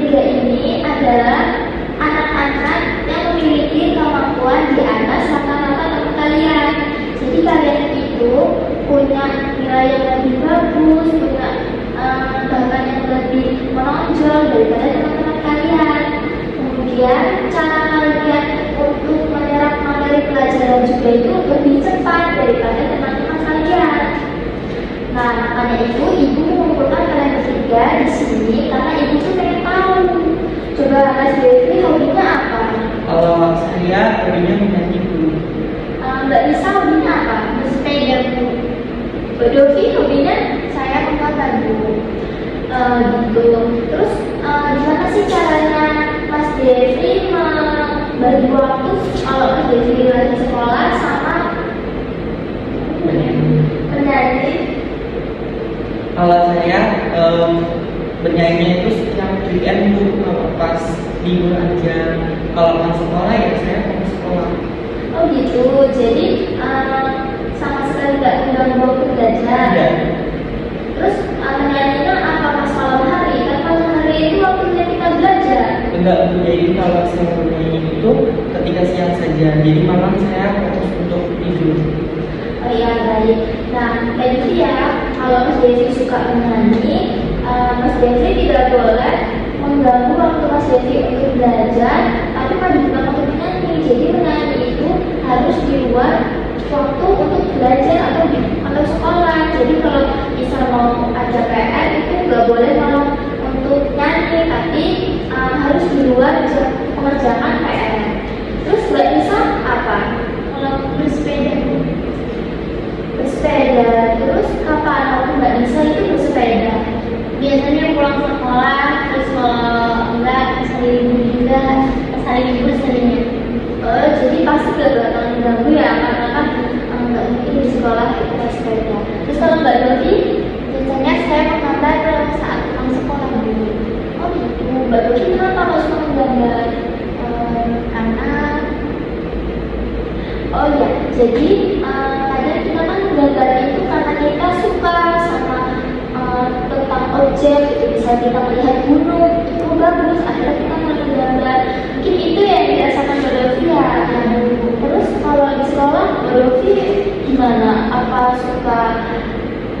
ketiga ini adalah anak-anak yang memiliki kemampuan di atas rata-rata teman kalian. Jadi kalian itu punya nilai yang lebih bagus, punya bakat yang lebih menonjol daripada teman-teman kalian. Kemudian cara kalian untuk menyerap materi pelajaran juga itu lebih cepat daripada teman-teman kalian. Nah, makanya itu ibu mengumpulkan kalian bertiga di sini karena ibu tuh pengen tahu. Coba Mas Devi hobinya apa? Kalau saya hobinya menyanyi dulu. Mbak Lisa hobinya apa? Bersepeda Bu. Mbak Dovi hobinya saya menonton dulu. Gitu. Terus gimana sih caranya Mas Devi membagi waktu kalau Mas Devi lagi sekolah sama menyanyi? Kalau saya bernyanyi itu setiap weekend Bu, pas libur aja. Kalau pas sekolah ya saya fokus sekolah. Oh gitu, jadi sama sekali nggak mengganggu waktu belajar. Tidak. Terus menyanyinya apa pas malam hari? Kan malam hari itu waktunya kita belajar. Enggak Bu, jadi kalau saya bernyanyi itu ketika siang saja. Jadi malam saya fokus untuk tidur. Oh iya, baik. Nah, tadi ya, kalau Mas Devi suka menyanyi, Mas Devi tidak boleh mengganggu waktu Mas Devi untuk belajar, tapi pada bukan waktu menyanyi. Jadi menyanyi itu harus di luar waktu untuk belajar atau sekolah. Jadi kalau misal mau ada PR itu nggak boleh malah untuk nyanyi, tapi harus di luar mengerjakan PR. Terus Mbak Lisa apa? Kalau bersepeda? Bersepeda. Terus kapan waktu Mbak Lisa itu bersepeda? Biasanya pulang sekolah, terus enggak hari libur juga, hari libur seringnya. Oh, jadi pasti gak bakal mengganggu ya, karena kan nggak mungkin di sekolah kita bersepeda. Terus kalau Mbak Dovi, biasanya saya menggambar saat pulang sekolah dulu. Oh gitu. Mbak Dovi kenapa harus menggambar anak? Oh ya, jadi kadang kita kan menggambar itu karena kita suka sama tentang objek, gitu. Bisa kita melihat gunung, itu bagus, akhirnya kita mulai menggambar. Mungkin itu yang dirasakan Mbak Dovi ya. Terus kalau di sekolah Mbak Dovi gimana? Apa suka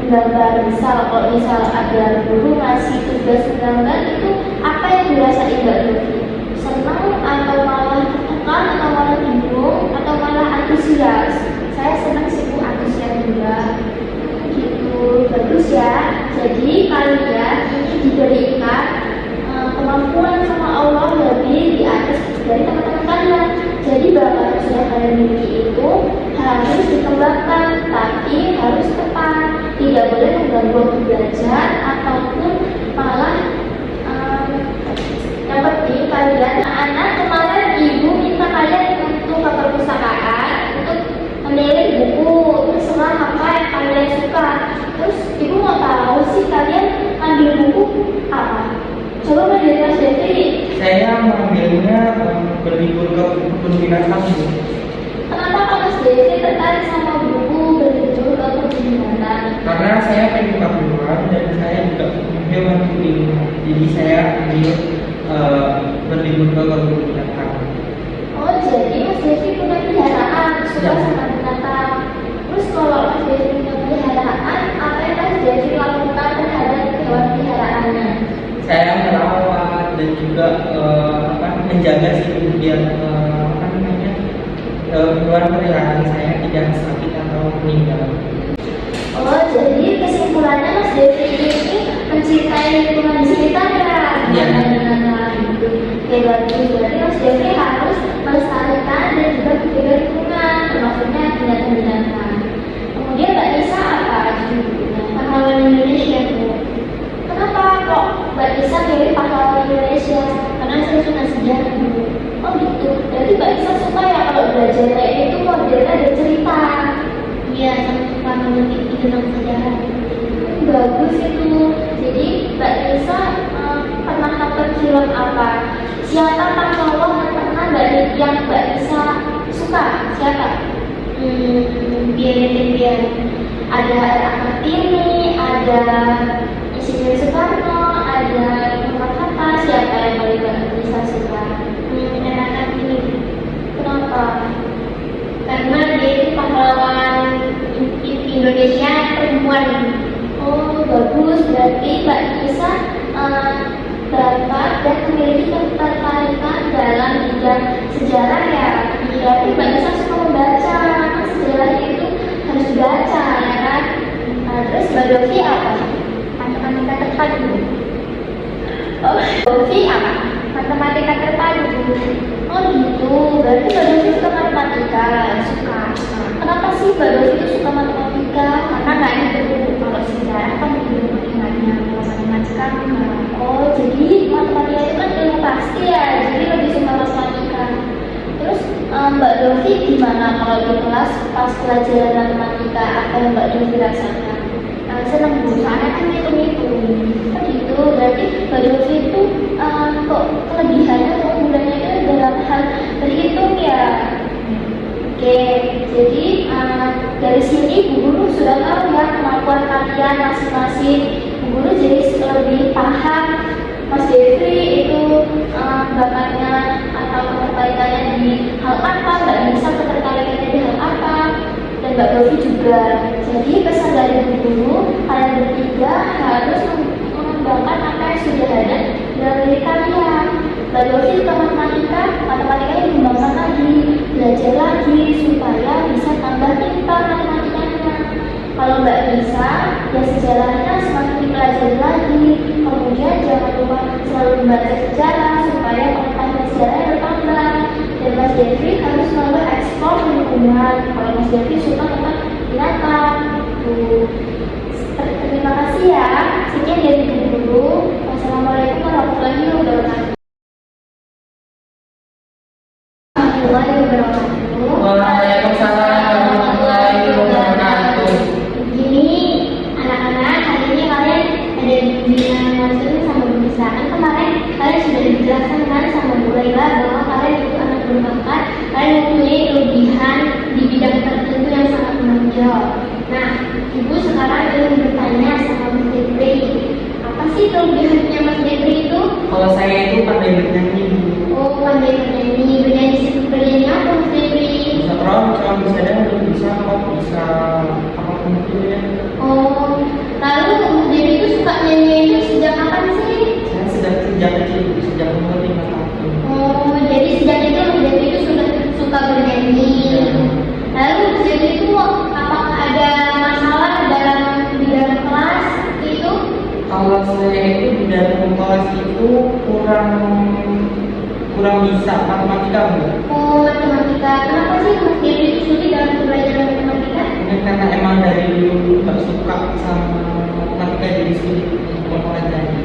menggambar? Misal ada guru ngasih tugas menggambar, itu apa yang dirasain Mbak Dovi? Senang atau malah tertekan atau malah bingung atau malah antusias? Saya senang sih Bu, antusias juga. Gitu, bagus ya. Jadi kalian ini diberikan kemampuan sama Allah lebih di atas dari teman-teman kalian. Jadi bakat yang sudah kalian miliki itu harus dikembangkan, tapi harus tepat. Tidak boleh mengganggu waktu belajar ataupun malah yang penting kalian anak kemarin ibu minta kalian untuk ke perpustakaan untuk memilih buku terserah apa yang kalian suka. Terus ibu mau tahu sih kalian ambil buku apa? Coba menjadi Mas Devi. Saya mengambilnya berlibur ke kebun binatang Bu. Kenapa Pak Mas Devi tertarik sama buku berlibur ke kebun binatang? Karena saya penyuka hewan dan saya juga punya hewan di rumah. Jadi saya ambil berlibur ke kebun binatang. Oh, jadi Mas Devi punya peliharaan, suka Ya. sama binatang. Terus kalau Mas Devi punya peliharaan, apa yang Mas Devi lakukan terhadap hewan peliharaannya? Saya merawat dan juga menjaga sih biar hewan peliharaan saya tidak sakit atau meninggal. Oh, jadi kesimpulannya Mas Devi ini mencintai lingkungan di sekitar ya? Iya. Binatang gitu. Oke, bagus. Berarti Mas Devi harus melestarikan dan juga menjaga lingkungan, termasuknya binatang-binatang. Kemudian Mbak Lisa apa? Pahlawan Indonesia Bu. Kenapa kok Mbak Lisa pilih pahlawan Indonesia? Karena saya suka sejarah dulu. Oh gitu. Jadi Mbak Lisa suka ya kalau belajar kayak itu modelnya ada cerita. Iya, suka mengerti tentang sejarah. Bagus itu. Jadi Mbak Lisa pernah nonton film apa? Siapa pahlawan yang pernah yang Mbak Lisa suka? Siapa? Biar ada Kartini, ada Insinyur Soekarno, ada Muhammad Hatta. Siapa yang Indonesia perempuan. Oh bagus, berarti Mbak Nisa bakat dan memiliki ketertarikan dalam bidang sejarah ya. Berarti Mbak Nisa suka membaca, karena sejarahnya itu harus dibaca ya kan. Terus Mbak Dovi apa? Matematika terpadu. Oh, Dovi apa? Matematika terpadu. Oh gitu, berarti Mbak Dovi suka matematika. Suka. Kenapa sih Mbak Dovi itu suka matematika? Karena nggak itu kalau sejarah kan belum mengingatnya, kalau matematika enggak. Oh jadi matematika itu kan ilmu pasti ya, jadi lebih suka matematika. Terus Mbak Dovi gimana kalau di kelas pas pelajaran matematika, apa yang Mbak Dovi rasakan? Senang Bu, soalnya kan hitung-hitung. Oh gitu, berarti Mbak Dovi itu kok kelebihannya atau keunggulannya itu dalam hal berhitung ya. Oke, jadi dari sini Bu Guru sudah tahu ya kemampuan kalian masing-masing. Bu Guru jadi lebih paham Mas Devri itu bakatnya atau ketertarikannya di hal apa, Mbak Nisa ketertarikannya di hal apa, dan Mbak Dovi juga. Jadi pesan dari Bu Guru, kalian bertiga harus mengembangkan apa yang sudah ada dalam diri kalian. Mbak Dovi ke matematikanya dikembangkan lagi, belajar lagi supaya bisa tambah pintar matematikanya. Kalau Mbak Nisa, ya sejarahnya semakin dipelajari lagi. Kemudian jangan lupa selalu membaca sejarah supaya pengetahuan sejarahnya bertambah. Dan Mas Devri harus selalu eksplor lingkungan. Kalau Mas Devri suka tentang binatang. Terima kasih ya. Sekian dari Bu Guru. Wassalamualaikum warahmatullahi wabarakatuh. Waalaikumsalam warahmatullahi wabarakatuh. Begini, anak-anak, hari ini kalian ada bimbingan langsung sama Bu Nisa. Kan kemarin kalian sudah dijelaskan kan sama Bu Laila bahwa kalian itu anak berbakat, kalian mempunyai kelebihan di bidang tertentu yang sangat menonjol. Nah, Ibu sekarang ingin bertanya sama Mas Devri, apa sih kelebihannya Mas Devri itu? Kalau saya itu pandai bernyanyi. Oh, pandai bernyanyi. Bernyanyi apa Mas Devri? Bisa keroncong, bisa dangdut, bisa pop, bisa apapun itu ya. Oh, lalu Mas Devri itu suka nyanyi itu sejak kapan sih? Saya sejak kecil, sejak umur 5 tahun. Oh, jadi sejak itu Mas Devri itu sudah suka bernyanyi. Lalu Mas Devri itu apakah ada masalah dalam bidang kelas itu? Kalau saya itu di dalam kelas itu kurang bisa matematika, Bu. Oh, matematika. Kenapa sih Mas Devri itu sulit dalam pembelajaran matematika? Mungkin karena emang dari dulu nggak suka sama matematika jadi sulit untuk mempelajari.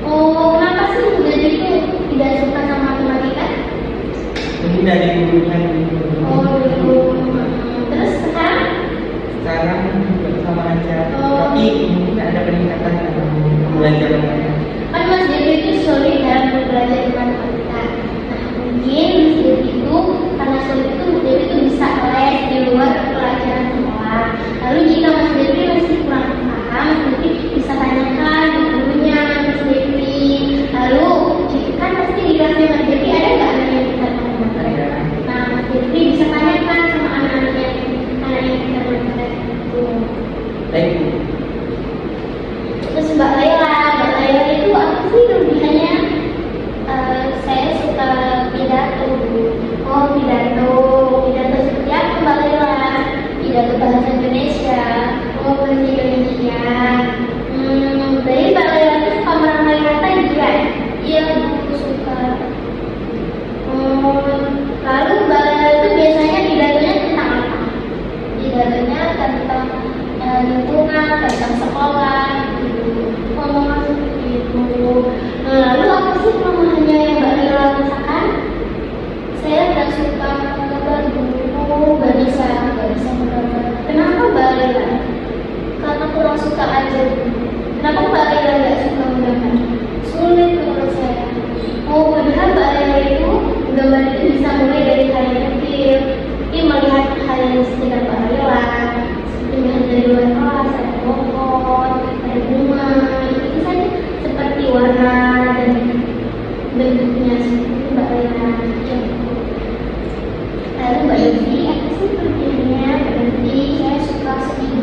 Oh, kenapa sih Mas Devri itu tidak suka sama matematika? Mungkin dari gurunya dulu. Oh, dulu. Terus sekarang? Sekarang juga sama aja. Oh. Tapi mungkin ada peningkatan dalam pembelajarannya. Kan Mas Devri itu sulit dalam belajar matematika. Nah, mungkin Mas Devri itu karena sulit itu Mas Devri itu bisa les di luar pelajaran sekolah. Lalu jika Mas Devri masih kurang paham, Mas Devri bisa tanyakan ke gurunya Mas Devri. Lalu kan pasti di kelasnya Mas Devri ada nggak anak yang pintar matematika? Nah, Mas Devri bisa tanyakan sama anak yang pintar matematika itu. Baik, Bu. Terus Mbak Laila itu apa sih kelebihannya? Saya suka pidato. Oh pidato seperti apa Mbak Laila? Pidato bahasa Indonesia. Oh bahasa Indonesia. Jadi Mbak Laila itu suka merangkai kata juga? Iya Bu suka. Lalu Mbak Laila itu biasanya pidatonya tentang apa? Pidatonya tentang lingkungan, tentang sekolah, gitu. Ngomong seperti itu. Lalu apa sih kelemahannya yang Mbak Laila rasakan? Saya nggak suka menggambar buku, nggak bisa menggambar. Kenapa Mbak Laila? Karena kurang suka aja. Kenapa Mbak Laila nggak suka menggambar? Sulit menurut saya. Oh, padahal Mbak Laila itu menggambar itu bisa mulai dari hal yang kecil. Tapi melihat hal yang sekitar Mbak Laila, melihat dari luar kelas, ada pohon, ada bunga, itu saja seperti warna dan bentuknya seperti Mbak Laila. Lalu Mbak Dovi, apa sih kelebihannya? Berarti saya suka seni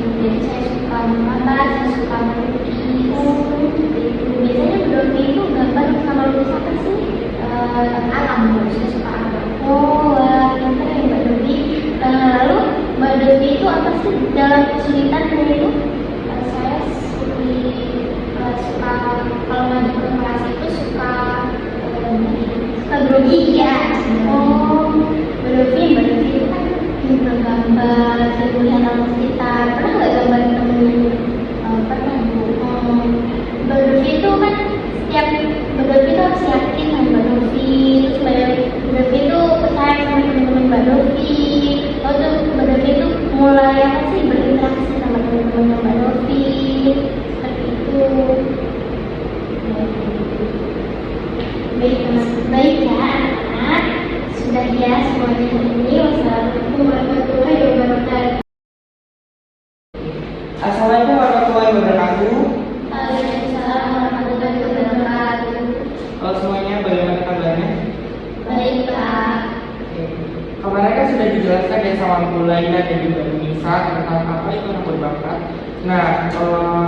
saya sama Bu Laila dan juga Bu Nisa tentang apa itu anak berbakat. Nah,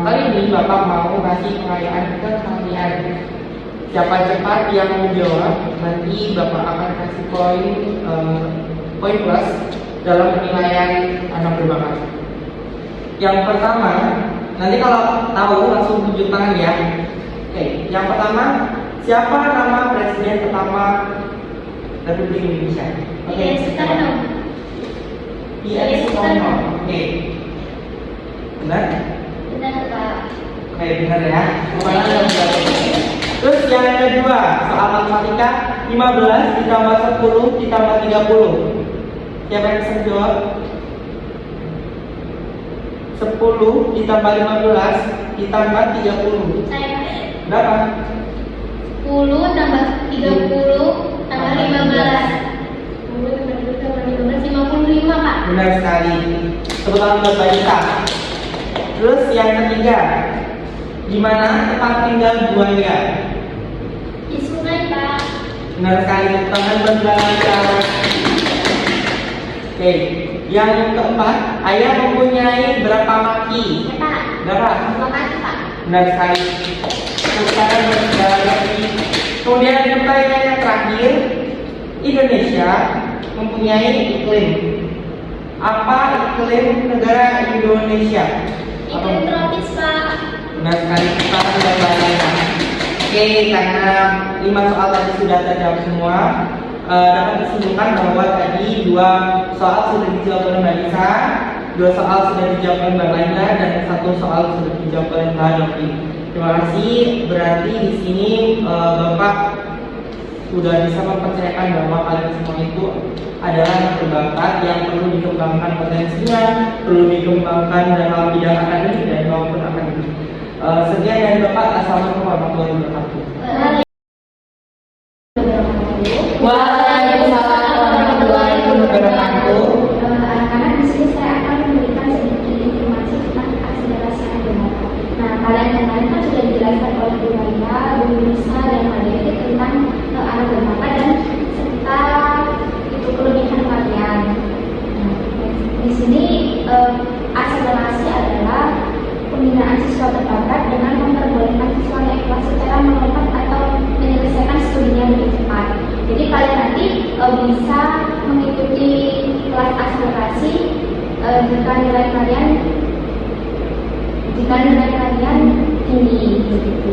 kali ini Bapak mau kasih pengayaan ke kalian. Siapa cepat yang menjawab, nanti Bapak akan kasih poin plus dalam penilaian anak berbakat. Yang pertama, nanti kalau tahu langsung tunjuk tangan ya. Oke, yang pertama, siapa nama presiden pertama Republik Indonesia? Oke, Soekarno. Soekarno. Oke. Benar? Benar, Pak. Oke, benar ya. Kemana ada benar? Terus yang kedua, soal matematika 15 ditambah 10 ditambah 30. Siapa yang bisa jawab? 10 ditambah 15 ditambah 30. Saya Berapa? 10 tambah 30 tambah 15. 10 tambah 15, 55, Pak. Benar sekali. Tepuk tangan buat Mbak Nisa. Terus yang ketiga, di mana tempat tinggal buaya? Di sungai, Pak. Benar sekali. Tepuk tangan buat Mbak Nisa. Oke. Yang keempat, ayah mempunyai berapa kaki? Ya, Pak. Berapa? 2 kaki, Pak. Benar sekali. Tepuk tangan buat Mbak Nisa. Kemudian yang terakhir, Indonesia mempunyai iklim. Apa iklim negara Indonesia? Iklim tropis, Pak. Benar sekali, kita sudah belajar. Oke, karena 5 soal tadi sudah terjawab semua, dapat disimpulkan bahwa tadi 2 soal sudah dijawab oleh Mbak Nisa, 2 soal sudah dijawab oleh Mbak Laila, dan 1 soal sudah dijawab oleh Mbak Novi. Terima kasih. Berarti di sini Bapak sudah bisa mempercayakan bahwa kalian semua itu adalah anak berbakat yang perlu dikembangkan potensinya, perlu dikembangkan dalam bidang akademik dan maupun akademik. Sekian dari Bapak. Assalamualaikum warahmatullahi wabarakatuh. Waalaikumsalam warahmatullahi wabarakatuh. Anak-anak, di sini saya akan memberikan sedikit informasi tentang akselerasi anak berbakat. Nah, kalian kemarin kan sudah dijelaskan oleh Bu Laila, Bu Nisa, dan Mbak Devi tentang anak berbakat dan serta itu kelebihan kalian. Nah, di sini akselerasi adalah pembinaan siswa berbakat dengan memperbolehkan siswa naik kelas secara melompat atau menyelesaikan studinya lebih cepat. Jadi kalian nanti bisa mengikuti kelas akselerasi jika nilai kalian tinggi. Gitu.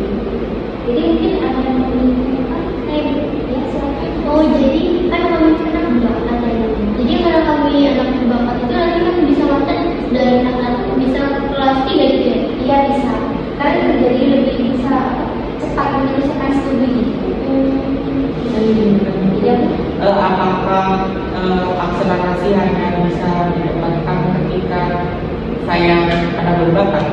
Jadi mungkin ada yang mau ditanyakan? Ya silakan. Oh, jadi kan kami sekarang berbakat ya. Jadi kalau kami anak berbakat itu nanti kan bisa latihan dari anak-anak bisa kelas 3 gitu ya? Iya bisa. Karena jadi lebih bisa cepat menyelesaikan studi gitu. Apakah akselerasi hanya bisa didapatkan ketika saya anak berbakat?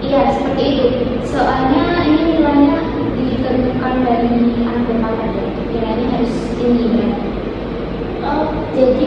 Iya, seperti itu. Soalnya ini nilainya ditentukan dari anak berbakat ya. Nilainya harus tinggi ya. Oh, jadi